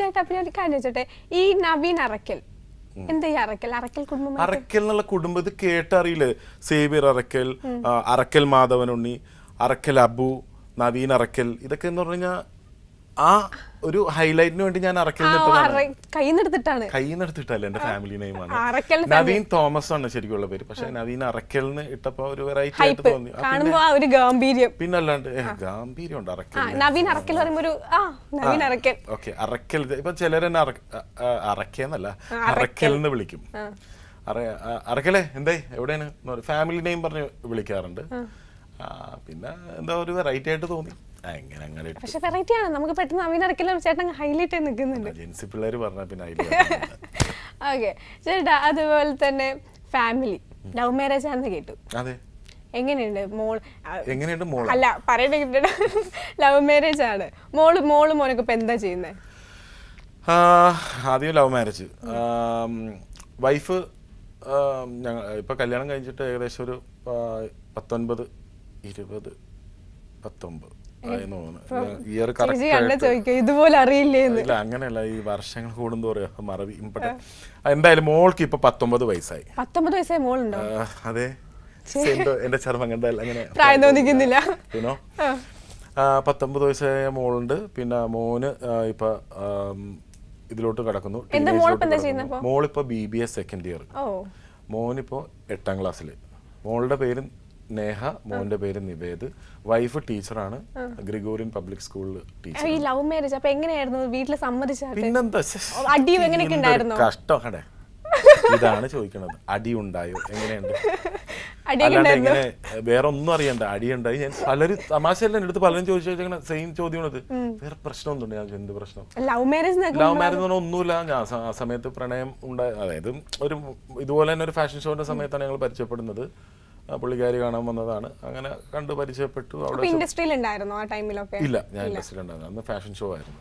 ചേട്ടാ പിന്നെ ഒരു കാര്യം ചോട്ടെ, ഈ നവീൻ അറക്കൽ എന്താ ഈ അറക്കൽ അറക്കൽ കുടുംബം? അറക്കൽ എന്നുള്ള കുടുംബം ഇത് കേട്ടറിയില്ലേ? സേവ്യർ അറക്കൽ, അറക്കൽ മാധവനുണ്ണി, അറക്കൽ അബു, നവീൻ അറക്കൽ, ഇതൊക്കെ എന്ന് പറഞ്ഞു കഴിഞ്ഞാൽ ആ ഒരു ഹൈലൈറ്റിന് വേണ്ടി ഞാൻ കൈന്നെടുത്തിട്ടല്ല എന്റെ ഫാമിലി നെയിമാണ്. നവീൻ തോമസ് ആണ് ശരിക്കുള്ള പേര്, പക്ഷെ നവീൻ അറക്കലിന് ഇട്ടപ്പോ ഒരു വെറൈറ്റി ആയിട്ട് തോന്നി. പിന്നെ അല്ലാണ്ട് ഗാംഭീര്യം ഉണ്ട് ഓക്കെ. അറക്കൽ ഇപ്പൊ ചിലരെന്നെ അറക്കെന്നല്ല അറക്കൽ എന്ന് വിളിക്കും. അറക്കലേ എന്തേ എവിടെയാണ് ഫാമിലി നെയിം പറഞ്ഞ് വിളിക്കാറുണ്ട്. പിന്നെ എന്താ ഒരു വെറൈറ്റി ആയിട്ട് തോന്നി. പക്ഷെ വെറൈറ്റി ആണ്, നമുക്ക് പെട്ടെന്ന് നവീൻ അറക്കൽ ചേട്ടൻ ഹൈലൈറ്റ് ആയി നിൽക്കുന്നുണ്ട്. ജെൻസി പിള്ളേര് പറഞ്ഞ പിന്നെ ഓക്കെ ചേട്ടാ, അതുപോലെ തന്നെ ഫാമിലി ലവ് മാരേജ് ആണെന്ന് കേട്ടു. അതെ. എങ്ങനെയുണ്ട് മോൾ? എങ്ങനെയുണ്ട് മോൾ? അല്ല പറയണ ലവ് മാരേജ് ആണ്. മോള് മോനൊക്കെ ഇപ്പൊ എന്താ ചെയ്യുന്നത്? ആദ്യം ലവ് മാരേജ്. വൈഫ് ഞങ്ങൾ ഇപ്പൊ കല്യാണം കഴിഞ്ഞിട്ട് ഏകദേശം ഒരു 19 20 19 ഇതുപോലെ അറിയില്ലേ? ഇല്ല അങ്ങനെയല്ല, ഈ വർഷങ്ങൾ കൂടുന്തോറും മറവി. എന്തായാലും മോൾക്ക് ഇപ്പൊ 19 വയസ്സായി. 19 വയസ്സായി മോളുണ്ടോ? അതെ. എന്റെ ചർമ്മം കണ്ടാൽ അങ്ങനെ പ്രായം തോന്നിക്കുന്നില്ല. 19 വയസ്സായ മോളുണ്ട്. പിന്നെ മോന് ഇപ്പൊ ഇതിലോട്ട് കിടക്കുന്നു. മോളിപ്പോ BBA സെക്കൻഡ് ഇയർ. മോനിപ്പോ 8ാം ക്ലാസ്സില്. മോളുടെ പേര് നേഹ, മോന്റെ പേര് നിവേദ്. വൈഫ് ടീച്ചറാണ്, ഗ്രിഗോറിയൻ പബ്ലിക് സ്കൂളിൽ ടീച്ചർ. ഈ ലവ് മാരേജ് അപ്പൊ എങ്ങനെയായിരുന്നു? വീട്ടില് സമ്മതിച്ചാ? പിന്നെന്താ കഷ്ടം. ഇതാണ് ചോദിക്കണത്. അടി ഉണ്ടായോ, എങ്ങനെയുണ്ട്? അല്ലാണ്ട് എങ്ങനെ വേറെ ഒന്നും അറിയണ്ട. അടി ഉണ്ടായി. ഞാൻ പലരും തമാശയല്ല എൻ്റെ അടുത്ത് പലരും ചോദിച്ചു സെയിം ചോദ്യമാണത്. വേറെ പ്രശ്നമൊന്നുണ്ട്? ഞാൻ എന്ത് പ്രശ്നം? ലവ് മാരേജ് എന്ന് പറഞ്ഞാൽ ഒന്നുമില്ല. ഞാൻ ആ സമയത്ത് പ്രണയം ഉണ്ടായി. അതായത് ഒരു ഇതുപോലെ തന്നെ ഒരു ഫാഷൻ ഷോന്റെ സമയത്താണ് ഞങ്ങൾ പരിചയപ്പെടുന്നത്. പുള്ളിക്കാരി കാണാൻ വന്നതാണ്. അങ്ങനെ കണ്ട് പരിചയപ്പെട്ടു. അവിടെ ഇൻഡസ്ട്രിയിൽ ഉണ്ടായിരുന്നു ആ ടൈമിലൊക്കെ? ഇല്ല, ഞാൻ ഇൻഡസ്ട്രിയിൽ ഉണ്ടായിരുന്നു. അന്ന് ഫാഷൻ ഷോ ആയിരുന്നു.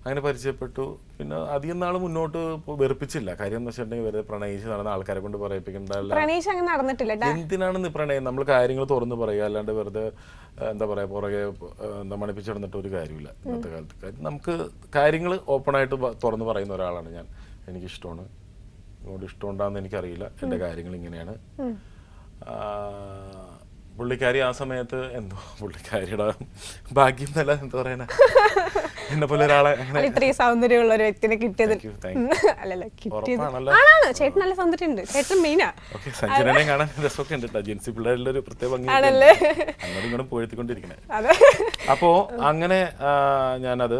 അങ്ങനെ പരിചയപ്പെട്ടു. പിന്നെ അധികം നാൾ മുന്നോട്ട് വെറുപ്പിച്ചില്ല. കാര്യം എന്ന് വെച്ചിട്ടുണ്ടെങ്കിൽ വെറുതെ പ്രണയിച്ച് നടന്ന ആൾക്കാരെ കൊണ്ട് പറയിപ്പിക്കണ്ടല്ല. എന്തിനാണ് പ്രണയം? നമ്മൾ കാര്യങ്ങൾ തുറന്നു പറയുക, അല്ലാണ്ട് വെറുതെ എന്താ പറയാ പുറകെ മണിപ്പിച്ച് നടന്നിട്ട് ഒരു കാര്യമില്ല ഇന്നത്തെ കാലത്ത്. നമുക്ക് കാര്യങ്ങൾ ഓപ്പണായിട്ട് തുറന്നു പറയുന്ന ഒരാളാണ് ഞാൻ. എനിക്കിഷ്ടമാണ്, ഇങ്ങോട്ട് ഇഷ്ടമുണ്ടാന്ന് എനിക്കറിയില്ല, എൻ്റെ കാര്യങ്ങൾ ഇങ്ങനെയാണ്. പുള്ളിക്കാരി ആ സമയത്ത് എന്തോ പുള്ളിക്കാരിയുടെ ഭാഗ്യം എന്നല്ല, എന്താ പറയാനാ, എന്നെ പോലെ ഒരാളെ ഇത്രയും സൗന്ദര്യമുള്ള ഒരു വ്യക്തിനെ കിട്ടിയത്. സഞ്ജനനെ കാണാൻ രസമൊക്കെ ഉണ്ട്. ജെൻസി പിള്ളേരുടെ ഒരു പ്രത്യേക ഭംഗി അങ്ങോട്ടും ഇങ്ങോട്ടും പോഴ്ത്തിക്കൊണ്ടിരിക്കണേ. അപ്പോ അങ്ങനെ ഞാനത്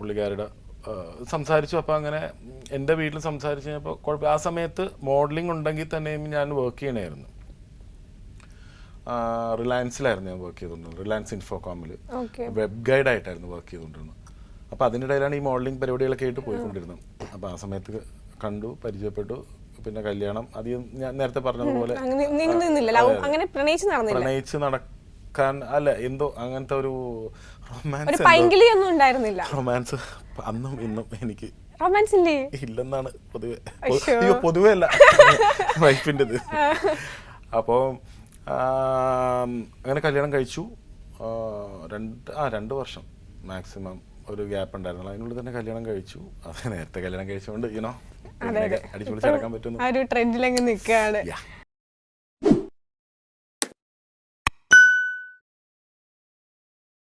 പുള്ളിക്കാരുടെ സംസാരിച്ചു. അപ്പോൾ അങ്ങനെ എൻ്റെ വീട്ടിൽ സംസാരിച്ച് കഴിഞ്ഞപ്പോൾ കുഴപ്പം. ആ സമയത്ത് മോഡലിംഗ് ഉണ്ടെങ്കിൽ തന്നെയും ഞാൻ വർക്ക് ചെയ്യണമായിരുന്നു. റിലയൻസിലായിരുന്നു ഞാൻ വർക്ക് ചെയ്തുകൊണ്ടിരുന്നത്. റിലയൻസ് ഇൻഫോകോമിൽ വെബ് ഗൈഡായിട്ടായിരുന്നു വർക്ക് ചെയ്തുകൊണ്ടിരുന്നത്. അപ്പോൾ അതിനിടയിലാണ് ഈ മോഡലിംഗ് പരിപാടികളൊക്കെ ആയിട്ട് പോയിക്കൊണ്ടിരുന്നത്. അപ്പോൾ ആ സമയത്ത് കണ്ടു, പരിചയപ്പെട്ടു. പിന്നെ കല്യാണം അധികം ഞാൻ നേരത്തെ പറഞ്ഞതുപോലെ പ്രണയിച്ച് നടക്കാൻ അല്ല, എന്തോ അങ്ങനത്തെ ഒരു റൊമാൻസ് അന്നും ഇന്നും എനിക്ക് ഇല്ലെന്നാണ് പൊതുവെ അല്ല വൈഫിൻ്റെത്. അപ്പോൾ അങ്ങനെ കല്യാണം കഴിച്ചു. 2 വർഷം മാക്സിമം ഒരു ഗ്യാപ്പ് ഉണ്ടായിരുന്നു. അതിനുള്ളിൽ തന്നെ കല്യാണം കഴിച്ചു. അത് നേരത്തെ കല്യാണം കഴിച്ചുകൊണ്ട് അടിച്ചുപൊളിച്ച് നടക്കാൻ പറ്റുന്നു.